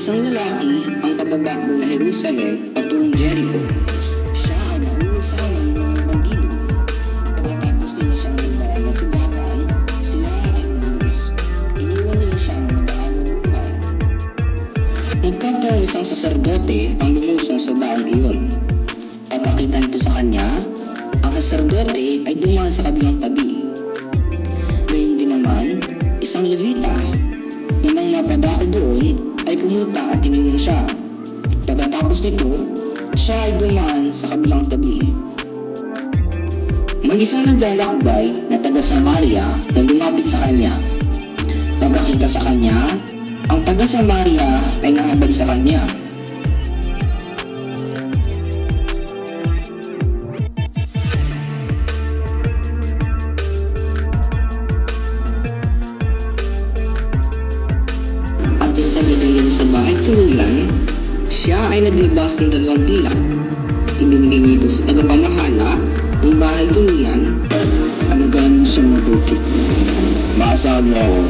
Isang lalaki ang pababa mula Jerusalem patungong Jericho. Siya ay nahuhusan ng mga bandido. Pagkatapos nila siyang magbaray ng sugatan, sila ay umalis. Iniwan nila siyang magdaan ng buhay. Nagkataong isang saserdote ang lumusong sa daang iyon. Pagkakita nito sa kanya, ang saserdote ay dumaan sa kabilang tabi. Gayun din naman, isang Levita na nang mapadako doon ay pumunta at tiningnan siya. Pagkatapos nito, siya ay dumaan sa kabilang tabi. May isang naglalakbay na taga Samaria na lumapit sa kanya. Pagkakita sa kanya, ang taga Samaria ay nakabag sa kanya. At yung pagdating sa bahay tuluyan, siya ay naglabas ng 2 pilak. Ibinigay niya ito sa tagapamahala ng bahay tuluyan. Ano gano'n siyang mabuti? Maasahan mo ako.